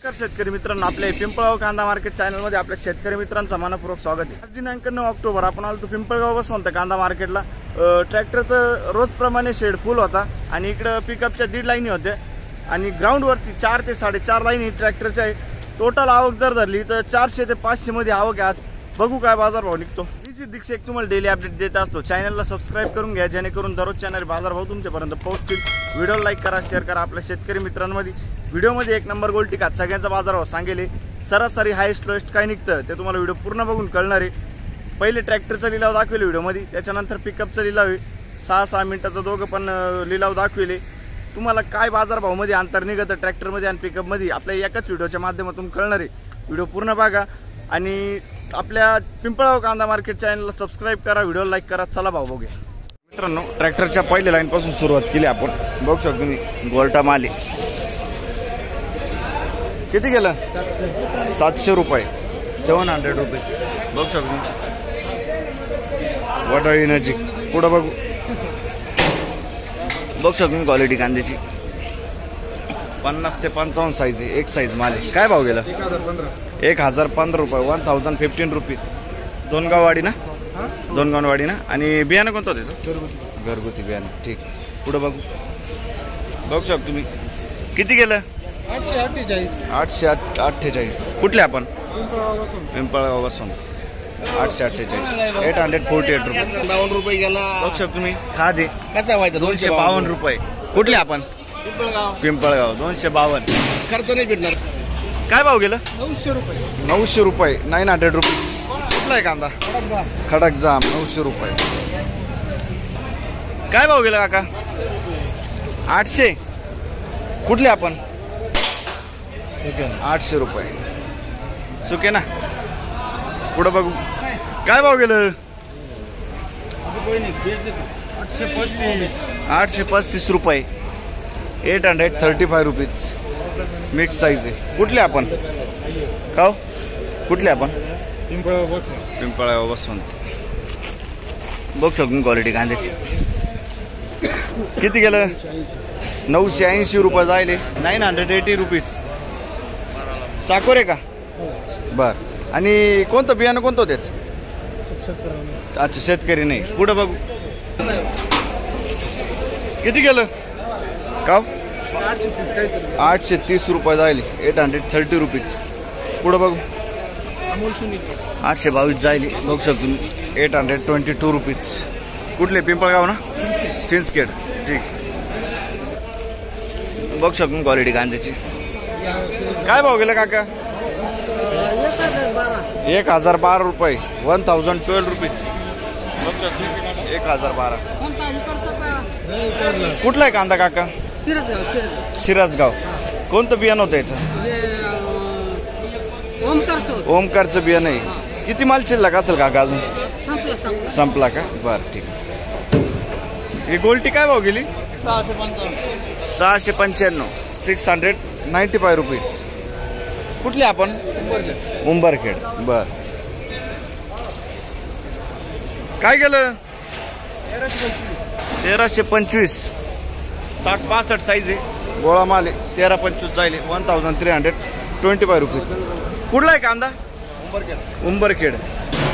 नमस्कार शेतकरी मित्रांनो, आपल्या पिंपळगाव कांदा मार्केट चॅनल मध्ये आपल्या शेतकरी मित्रांचं मनपूर्वक स्वागत आहे। आज दिनांक 9 ऑक्टोबर आपण आलो पिंपळगाव बसवंत कांदा मार्केटला। ट्रॅक्टरचं रोजप्रमाणे शेड फुल होता आणि इकडे पिकअपच्या 1.5 लाईनी होत्या आणि ग्राउंड वरती 4 ते 4.5 लाईनी ट्रॅक्टरच्या आहे। टोटल आवक जर धरली तर 400 ते 500 मध्ये आवक आहे। आज बघू काय बाजार भाव निघतो। मी सिद्धीक्षे एक तुम्हाला डेली अपडेट देत असतो। चॅनलला सबस्क्राइब करून घ्या जेणेकरून दररोज चॅनल बाजार भाव तुमच्यापर्यंत पोहोचतील। व्हिडिओ लाईक करा, शेअर करा आपल्या शेतकरी मित्रांमध्ये। व्हिडिओमध्ये एक नंबर गोल्ड टिकात सगळ्यांचा बाजार भाव सांगेले, सरासरी हायेस्ट लोएस्ट काय निघतं ते तुम्हाला व्हिडिओ पूर्ण बघून कळणार आहे। पहिले ट्रॅक्टरचा लिलाव दाखवेल व्हिडिओमध्ये, त्याच्यानंतर पिकअपचा लिलाव आहे। 6-6 मिनिटाचा दोघं पण लिलाव दाखवेले। तुम्हाला काय बाजार भाव मध्ये अंतर निघतं ट्रॅक्टर मध्ये आणि पिकअप मध्ये आपल्या एकाच व्हिडिओच्या माध्यमातून कळणार आहे। व्हिडिओ पूर्ण बघा आणि आपल्या पिंपळगाव कांदा मार्केट चॅनलला सबस्क्राइब करा, व्हिडिओ लाईक करा। चला भाव बघूया मित्रांनो। ट्रॅक्टरच्या पहिल्या लाईन पासून सुरुवात केली आपण। बघू शकतो तुम्ही गोल्टा माली किती गेलं? 700 रुपये, 700 रुपीज। बघू शकतो वडाळी नजीक पुढं बघू शकतो क्वालिटी कांद्याची 50 ते 55 साईज आहे। एक साईज माल आहे। काय भाव गेला? 1015 रुपये, 1015 रुपीज। दोनगाववाडी ना? दोनगाववाडी ना। आणि बियाणं कोणतं होतं? घरगुती बियाणं। ठीक, पुढं बघू शकतो तुम्ही किती गेलं? 848। कुठले आपण? पिंपळगाव बसून 848, 848 रुपये। 52 रुपये गेला। बघू शकतो तुम्ही खादे कसा व्हायचा? 252 रुपये। कुठले आपण? पिंपळगाव 252। खर्च नाही भेटणार। काय भाव गेलं? 900 रुपये। 900 रुपये, 900 रुपीज। कुठला आहे कांदा? खडक जाम 900 रुपये। काय भाव गेला काका? 800। कुठले आपण? 800 रुपये सुके ना। पुढं बघू काय भाव गेलं? 835 रुपये, 835 रुपीज। मिक्स साईज आहे। कुठले आपण? का कुठले आपण? पिंपळगाव बसून। बघू शकतो क्वालिटी कांद्याची किती गेलं? 980 रुपये जायले, 980 रुपीज। साकोरे का? बर। आणि कोणतं बियाणं कोणतं त्याच? अच्छा, शेतकरी नाही। पुढं बघू किती गेलं? का? 830 रुपये जायले, 830 रुपीज। पुढं बघू 822 जायले। बघू शकतो 822 रुपीज। कुठले? पिंपळगाव ना? चिंचखेड। ठीक, बघू शकतो क्वालिटी कांद्याची। काय भाव गेला काका? 1012 रुपये, 1012 रुपीज। 1012। कुठला आहे कांदा काका? शिरसगाव। कोणतं बियाणं होतं याचं? ओमकारचं बियाणं आहे। किती माल शिल्लक असेल काका अजून? संपला का? बर, ठीक। ही गोल्टी काय भाव गेली? 695, 695 रुपीज। कुठले आपण? उंबरखेड। बर। काय गेलं? 1325, 60-65 साईज आहे। गोळा माल आहे। 1325 जायले, 1325 रुपीज। कुठला आहे कांदा? उंबरखेड।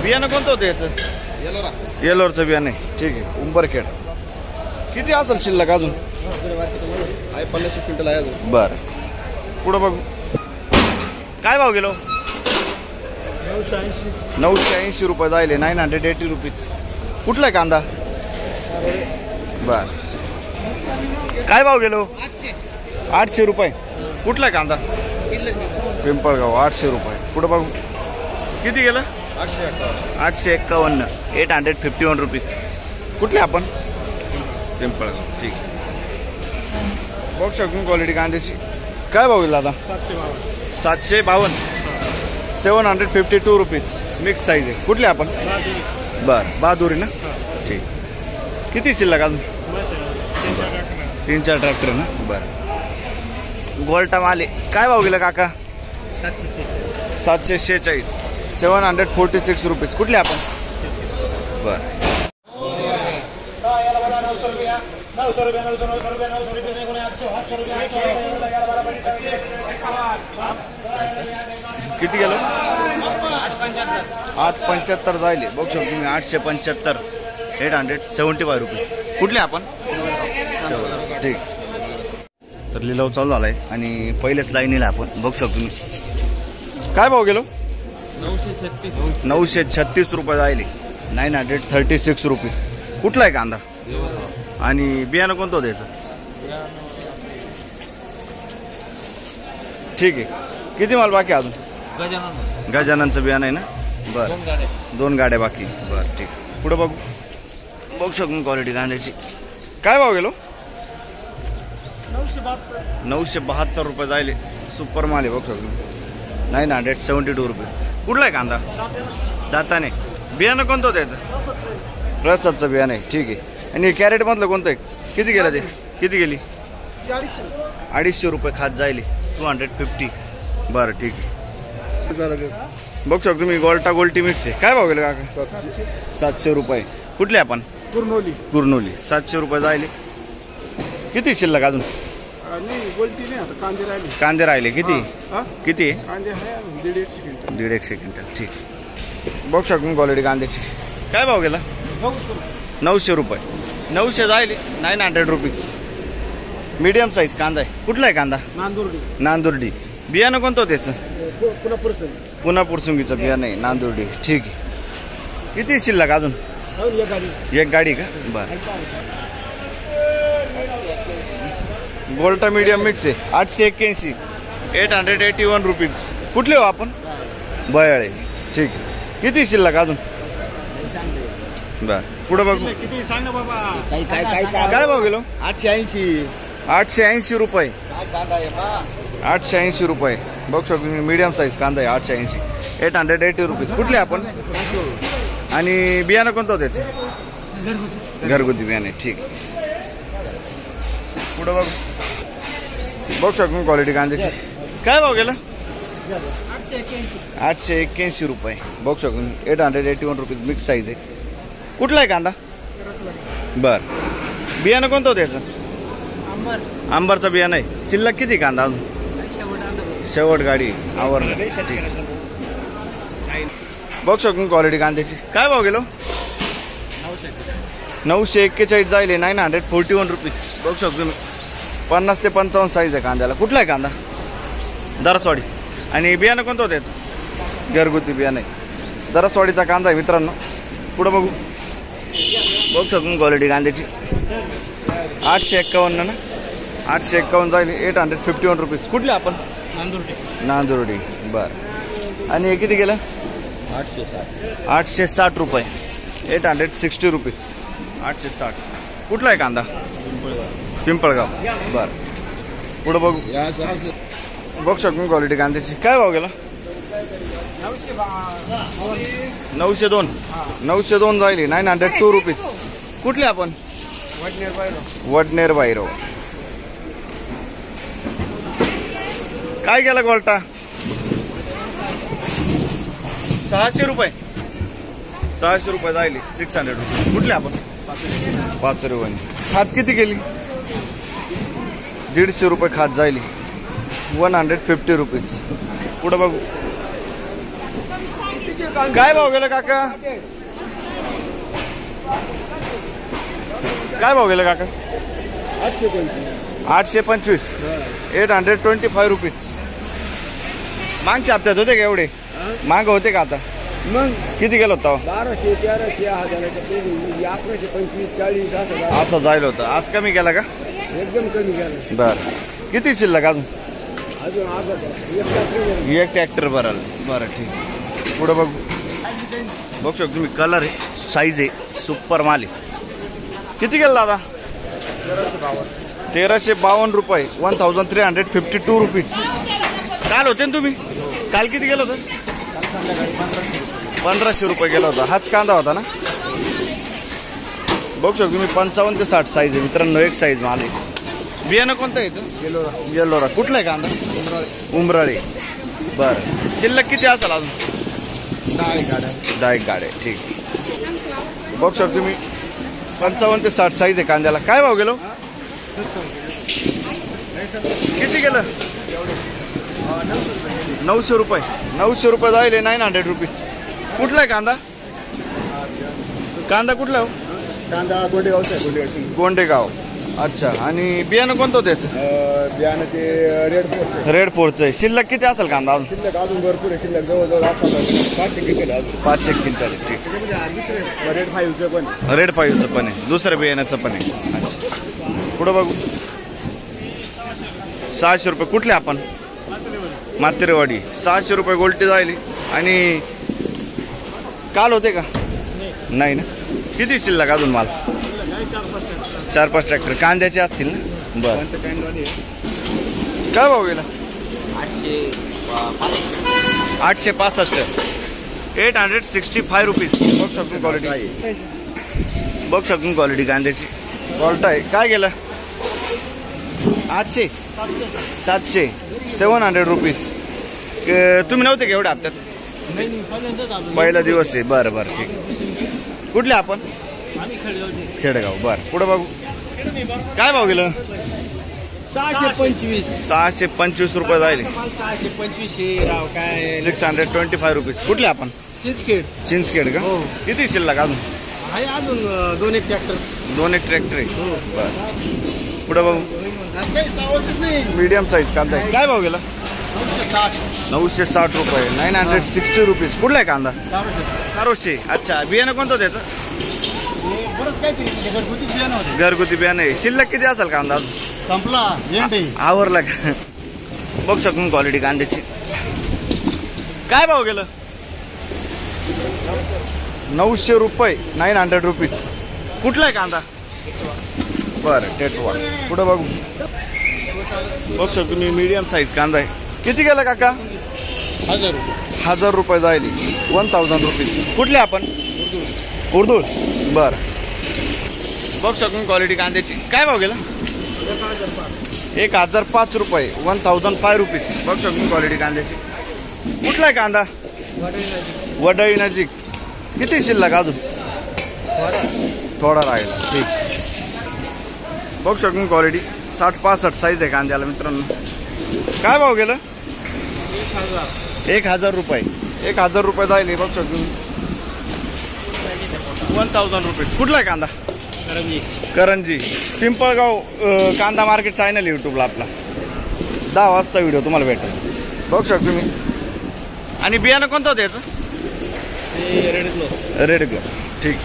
बियाणं कोणतं होतं याचं? येलोरचं बियाणं आहे। ठीक आहे, उंबरखेड। किती असेल शिल्लक अजून? 50 क्विंटल आहे अजून। बर, पुढं बघू काय भाव गेलो? 980 रुपये जायले, 980 रुपीज। कुठला आहे कांदा? बर। काय भाव गेलो? 800 रुपये। कुठला आहे कांदा? पिंपळगाव 800 रुपये। पुढं बघू किती गेलं? 851, 851 रुपीज। कुठले आपण? पिंपळगाव। ठीक, बघू शकतो क्वालिटी कांद्याची। काय भाव गेला आता? 752, 752 रुपीज। मिक्स साईज आहे। कुठले आपण? बर, बहादुरी ना? ठीक। किती शिल्लक अजून? 3-4 ट्रॅक्टर ना? बर। गोल्टा माले काय भाव गेला काका? 746, 746 रुपीज। कुठले आपण? बर। किती गेलो 875 जायले बघू शकतो तुम्ही 875 875 रुपये कुठले आपण ठीक तर लिलाव चालू झालाय आणि पहिलेच लाईनीला आपण बघू शकतो तुम्ही काय भाव गेलो 936 रुपये जायले 936 रुपीज कुठला आहे कांदा आणि बियाणं कोणतं होतं याचं ठीक आहे किती माल बाकी अजून गजाननचं बियाणं आहे ना बरं 2 गाड्या बाकी बरं ठीक पुढे बघू शकतो क्वालिटी कांद्याची काय भाव गेलो 972 रुपये जायले सुपर माल आहे बघू शकतो 972 रुपये कुठला आहे कांदा दाताने बियाणं कोणतं होतं याचं रसाचं बियाणं आहे ठीक आहे आणि कॅरेट मधलं कोणतं आहे किती गेलं ते किती गेली 250 रुपये खात जायले 250 बरं ठीक आहे बघू शकतो तुम्ही गोल्टा गोल्टी मिक्स आहे काय भाव गेलं काका 700 रुपये कुठले आपण कुर्नोली 700 रुपये जायले किती शिल्लक अजून कांदे राहिले किती किती 150 क्विंटल ठीक बघू शकतो क्वालिटी कांद्याची काय भाव गेला 900 रुपये 900 जायले 900 रुपीज मीडियम साईज कांदा आहे कुठला आहे कांदा नांदुर्डी बियाणं कोणतं त्याचं पुन्हा पुरसुंगीचं बियाणं आहे नांदुर्डी ठीक आहे किती शिल्लक अजून एक गाडी का बरं गोल्टा मीडियम मिक्स आहे 881 881 रुपीज कुठले हो आपण बयाळे ठीक आहे किती शिल्लक अजून बर पुढे बघू काय भाव गेलो 880 रुपये 880 रुपये बघू शकतो मी मीडियम साईज कांदा आहे 880 880 रुपीज कुठले आपण आणि बियाणं कोणतं त्याचं घरगुती बियाणे ठीक पुढे बघू शकतो क्वालिटी कांद्याची काय भाव गेला 881 रुपये बघू शकतो 881 रुपीज मिक्स साईज आहे कुठला आहे कांदा बर बियाणं कोणतं होतं याचं आंबरचं बियाणं आहे शिल्लक किती कांदा अजून शेवट गाडी आवरलं ठीक बघू शकतो क्वालिटी कांद्याची काय भाव गेलो 941 जायले 941 रुपीज बघू शकतो मी 50 ते 55 साईज आहे कांद्याला कुठला आहे कांदा दरसवाडी आणि बियाणं कोणतं होतं याचं घरगुती बियाणं आहे दरसवाडीचा कांदा आहे मित्रांनो पुढं बघू शकतो क्वालिटी कांद्याची 851 ना 851 जायले 851 रुपीज कुठले आपण नांदुर्डी बरं आणि किती गेलं 860 रुपये 860 रुपीज 860 कुठला आहे कांदा पिंपळगाव बरं पुढं बघू शकतो क्वालिटी कांद्याची काय भाव गेला 902 जायली 902 रुपीज कुठले आपण वडनेर बाहेर काय गेला गोल्टा 600 रुपये जायली 600 रुपीज कुठले आपण 5 रुपये खात किती गेली 150 रुपये खात जायली 150 रुपीज पुढं बघू काय भाव गेला काका काय भाव गेला काका 825 825 रुपीज मागच्या हप्त्यात होते का एवढे माग होते का आता मग किती गेलो होता 1200 1300 1125 40 असं जायला होतं आज कमी केला का एकदम कमी गेला बर किती शिल्लक अजून एक ट्रॅक्टर भराल बरं ठीक पुढं बघू शकतो तुम्ही कलर आहे साईज आहे सुपर माल आहे किती गेला दादा 1352 रुपये 1352 रुपीज काल होते ना तुम्ही काल किती गेलो होतं 1500 रुपये गेला होता हाच कांदा होता ना बघू शकतो तुम्ही 55 ते 60 साईज आहे मित्रांनो एक साईज माल आहे बियाणं कोणतं यायचं येलोरा कुठला आहे कांदा उमराळे बरं शिल्लक किती असेल अजून 10 गाड्या ठीक बघू शकतो तुम्ही 55 ते 60 साईज आहे कांद्याला. काय भाव गेलो? किती गेलं? 900 रुपये. 900 रुपये जाईल. 900 रुपीज. कुठला आहे कांदा? कांदा कुठला हो? कांदा गोंडेगावचा आहे, गोंडेगाव. गोंडेगाव. अच्छा. आणि बियाणं कोणतं होतं त्याचं? बियाणं ते रेड फोर्ट. रेड फोरचं आहे. शिल्लक किती असेल कांदा अजून? शिल्लक अजून भरपूर आहे. शिल्लक जवळजवळ 5 क्विंटल अजून. 5 क्विंटल. ठीक. दुसरे रेड 5चं पण. रेड 5चं पण आहे. दुसऱ्या बियाण्याचं पण आहे. अच्छा. पुढं बघू. 600 रुपये. कुठले आपण? मातेरेवाडी. 600 रुपये गोल्टी जाईल. आणि काल होते का? नाही ना. किती शिल्लक अजून माल? 4-5 ट्रॅक्टर कांद्याचे असतील ना. बरं. काय भाव गेला? 865. 865 रुपीज. बघ शकून क्वालिटी. बघ शकून क्वालिटी कांद्याची. क्वालिटी आहे. काय गेलं? 800 700 700 रुपीज. तुम्ही नव्हते का एवढ्या हप्त्यात? पहिला दिवस आहे. बरं बरं. ठीक. कुठले आपण? खेडेगाव. बरं. पुढं बघू. काय भाव गेलं? 625. 625 रुपये जाईल. 625 राव काय 625 रुपीज. कुठले आपण? चिंचखेड. चिंचखेड का? हो. किती शिल्लक अजून? आहे अजून 2-1 ट्रॅक्टर. 2-1 ट्रॅक्टर आहे. बरं. पुढं बघू. मीडियम साईज कांदा आहे. काय भाव गेला? 960 रुपये. 960 रुपीज. कुठला आहे कांदा? कारोशे. अच्छा. बियाणं कोणतं त्याचं? घरगुती बियाणं आहे. शिल्लक किती असेल कांदा अजून? संपला. आवरला का? बघ शकून क्वालिटी कांद्याची. काय भाव गेलं? 900 रुपये. 900 रुपीज. कुठला आहे कांदा? बरं. टेटवा. पुढं बघू. बघ शकून मीडियम साईज कांदा आहे. किती गेला काका? 1000 रुपये जाईल. 1000 रुपीज. कुठले आपण? उर्दूळ. बरं. बघ शकून क्वालिटी कांद्याची. काय भाव गेला? 1005 रुपये. 1005 रुपीज. बघ शकून क्वालिटी कांद्याची. कुठला आहे कांदा? वडळी नजीक. किती शिल्लक अजून? थोडा राहिला. ठीक. बघ शकून क्वालिटी. 60-65 साईज आहे कांद्याला मित्रांनो. काय भाव गेलं? 1000 रुपये. 1000 रुपये जाईल. बघ शकून 1000 रुपीज. कुठला आहे कांदा? करंजी. पिंपळगाव कांदा मार्केट चॅनल यूट्यूबला आपला. 10 वाजता व्हिडिओ तुम्हाला भेटेल. बघ शकतो तुम्ही. आणि बियाणं कोणतं होतं याचं? Red glow. ठीक.